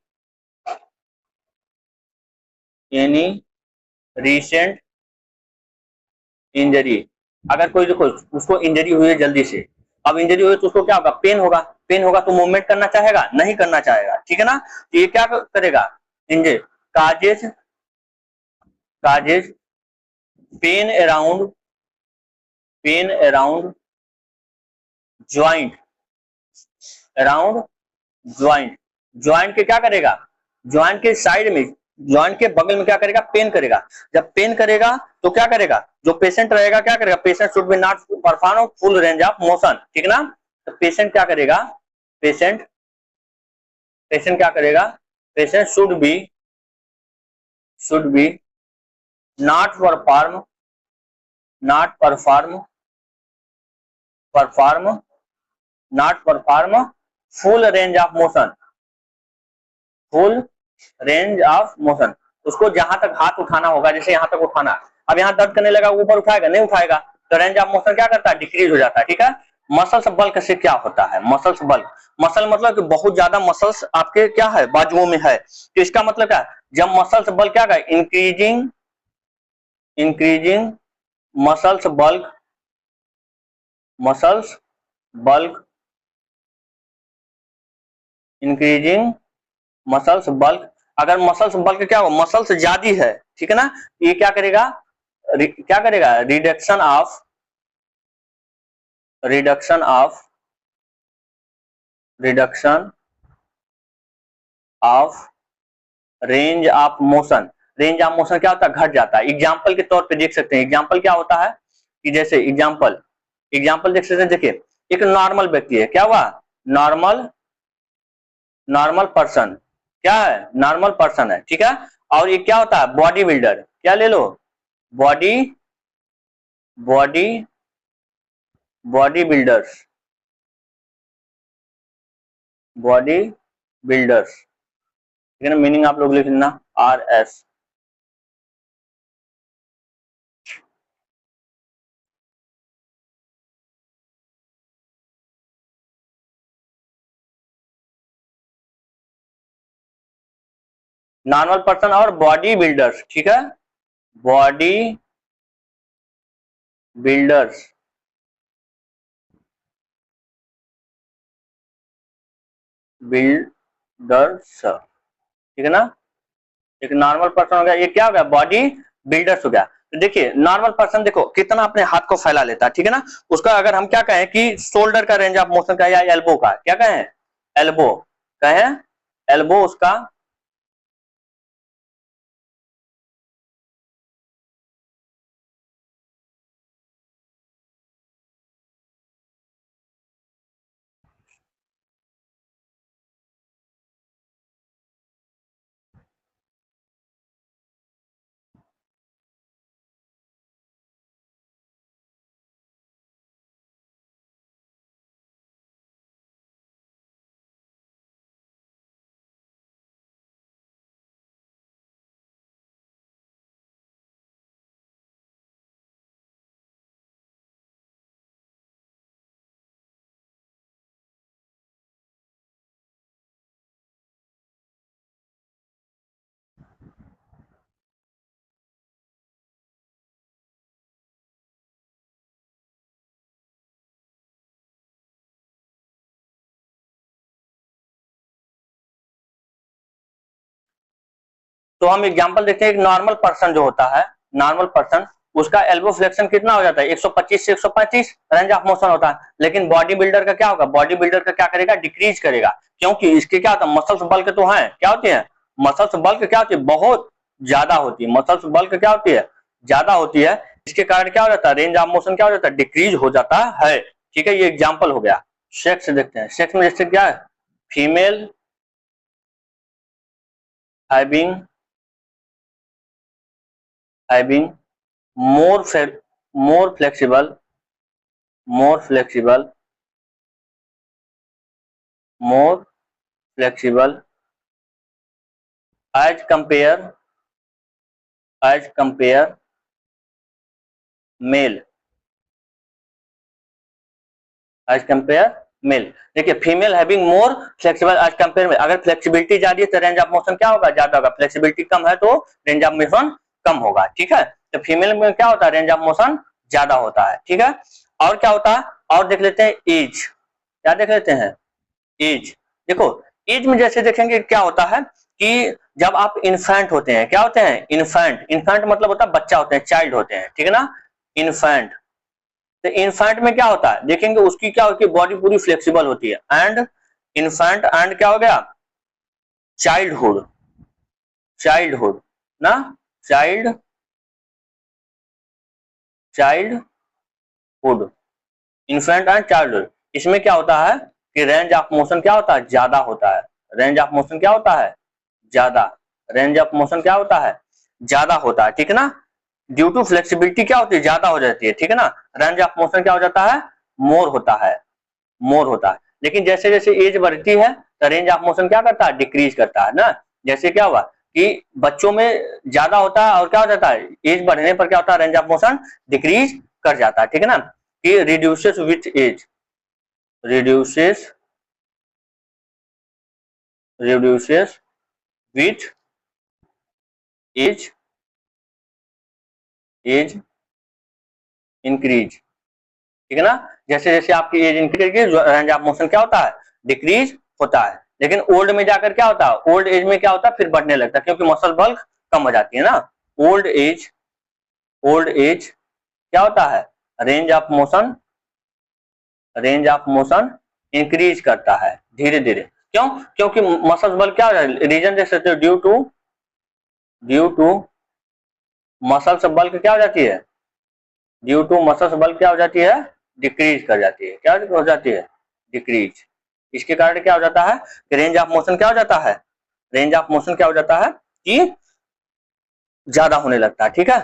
एनी रिसेंट इंजरी। अगर कोई देखो उसको इंजरी हुई है जल्दी से, अब इंजरी हुई तो उसको क्या होगा, पेन होगा, पेन होगा तो मूवमेंट करना चाहेगा, नहीं करना चाहेगा, ठीक है ना। तो ये क्या करेगा, injury, causes, causes pain around, pain around joint, around joint, joint के क्या करेगा, ज्वाइंट के साइड में, ज्वाइंट के बगल में क्या करेगा, पेन करेगा। जब पेन करेगा तो क्या करेगा, जो पेशेंट रहेगा क्या करेगा, patient should be not perform full range of motion, ठीक ना। तो पेशेंट क्या करेगा, पेशेंट पेशेंट क्या करेगा, patient should be not perform, not perform perform not perform full range of motion, full range of motion. उसको जहां तक हाथ उठाना होगा, जैसे यहां तक उठाना, अब यहां दर्द करने लगा, ऊपर उठाएगा नहीं उठाएगा, तो रेंज ऑफ मोशन क्या करता है, डिक्रीज हो जाता है, ठीक है। मसल्स बल्क से क्या होता है, मसल्स बल्क, मसल मतलब कि बहुत ज्यादा मसल्स आपके क्या है, बाजुओं में है, तो इसका मतलब क्या है, जब मसल्स बल्क क्या है, increasing increasing muscles bulk, muscles bulk, increasing muscles bulk. अगर मसल्स बल्क क्या हो, मसल्स ज्यादा है, ठीक है ना, ये क्या करेगा, क्या करेगा, reduction of reduction of reduction of range of motion, range of motion क्या होता है, घट जाता है। एग्जांपल के तौर पे देख सकते हैं, एग्जांपल क्या होता है कि जैसे एग्जांपल एग्जांपल देख सकते हैं, देखिए एक नॉर्मल व्यक्ति है, क्या हुआ, नॉर्मल नॉर्मल पर्सन, क्या है, नॉर्मल पर्सन है, ठीक है। और ये क्या होता है, बॉडी बिल्डर, क्या ले लो, body body body builders, body builders, ठीक है ना, मीनिंग आप लोग लिख लेना RS। नॉर्मल पर्सन और बॉडी बिल्डर्स, ठीक है, बॉडी बिल्डर्स, बिल्डर्स, ठीक है ना। एक नॉर्मल पर्सन हो गया, ये क्या हो गया, बॉडी बिल्डर्स हो गया। तो देखिए नॉर्मल पर्सन देखो कितना अपने हाथ को फैला लेता है, ठीक है ना, उसका अगर हम क्या कहें कि शोल्डर का रेंज ऑफ मोशन का या एल्बो का, क्या कहें, एल्बो कहें, एल्बो उसका तो हम एग्जांपल देखते हैं, एक नॉर्मल पर्सन जो होता है, नॉर्मल पर्सन, उसका एल्बो फ्लेक्शन कितना हो जाता है, 125 से 135 रेंज ऑफ मोशन होता है। लेकिन बॉडी बिल्डर का क्या होगा, बॉडी बिल्डर का क्या करेगा, डिक्रीज करेगा, क्योंकि इसके क्या होता है, मसल्स बल्क तो है, क्या होती है, मसल्स बल्क क्या होती है, बहुत ज्यादा होती है, मसल्स बल्क क्या होती है, ज्यादा होती है। इसके कारण क्या हो जाता है, रेंज ऑफ मोशन क्या हो जाता है, डिक्रीज हो जाता है, ठीक है। ये एग्जाम्पल हो गया। सेक्स देखते हैं, सेक्स में जैसे क्या है, female having having more more flexible more flexible more flexible as compare male, as compare male. देखिए female having more flexible as compare male, अगर फ्लेक्सिबिलिटी ज्यादा है तो रेंज ऑफ मोशन क्या होगा, ज्यादा होगा, फ्लेक्सिबिलिटी कम है तो रेंज ऑफ मोशन कम होगा, ठीक है। तो फीमेल में क्या होता है, रेंज ऑफ मोशन ज्यादा होता है, ठीक है। और क्या होता है, और देख लेते हैं एज, क्या देख लेते हैं, एज। देखो एज में जैसे देखेंगे क्या होता है कि जब आप इन्फेंट होते हैं, क्या होते हैं, इन्फेंट, इन्फेंट मतलब होता है बच्चा होते हैं, चाइल्ड होते हैं, ठीक है ना, इन्फेंट, तो इन्फेंट में क्या होता है, देखेंगे उसकी क्या होती है, बॉडी पूरी फ्लेक्सिबल होती है। एंड इन्फेंट एंड क्या हो गया, चाइल्डहुड, चाइल्डहुड ना, child childhood, infant and childhood, इसमें क्या होता है कि रेंज ऑफ मोशन क्या होता है, ज्यादा होता है। रेंज ऑफ मोशन क्या होता है, ज्यादा। रेंज ऑफ मोशन क्या होता है, ज्यादा होता है, ठीक है ना। ड्यू टू फ्लेक्सिबिलिटी क्या होती है, ज्यादा हो जाती है, ठीक है ना। रेंज ऑफ मोशन क्या हो जाता है, मोर होता है, मोर होता है। लेकिन जैसे जैसे एज बढ़ती है तो रेंज ऑफ मोशन क्या करता है, डिक्रीज करता है ना। जैसे क्या हुआ कि बच्चों में ज्यादा होता है और क्या हो जाता है, एज बढ़ने पर क्या होता है, रेंज ऑफ मोशन डिक्रीज कर जाता है, ठीक है ना। कि reduces with age, reduces reduces with age, age increase, ठीक है ना। जैसे जैसे आपकी एज इंक्रीज करेगी रेंज ऑफ मोशन क्या होता है, डिक्रीज होता है। लेकिन ओल्ड में जाकर क्या होता है, ओल्ड एज में क्या होता है, फिर बढ़ने लगता है, क्योंकि मसल बल्क कम हो जाती है ना। ओल्ड एज, ओल्ड एज क्या होता है, range of motion, range of motion increase करता है धीरे धीरे। क्यों, क्योंकि मसल बल्क क्या हो जाता है, रीजन देख सकते हो, ड्यू टू मसल्स बल्क क्या हो जाती है, ड्यू टू मसल्स बल्क क्या हो जाती है, डिक्रीज कर जाती है। क्या हो जाती है, डिक्रीज। इसके कारण क्या हो जाता है कि रेंज ऑफ मोशन क्या हो जाता है, रेंज ऑफ मोशन क्या हो जाता है कि ज्यादा होने लगता है, ठीक है।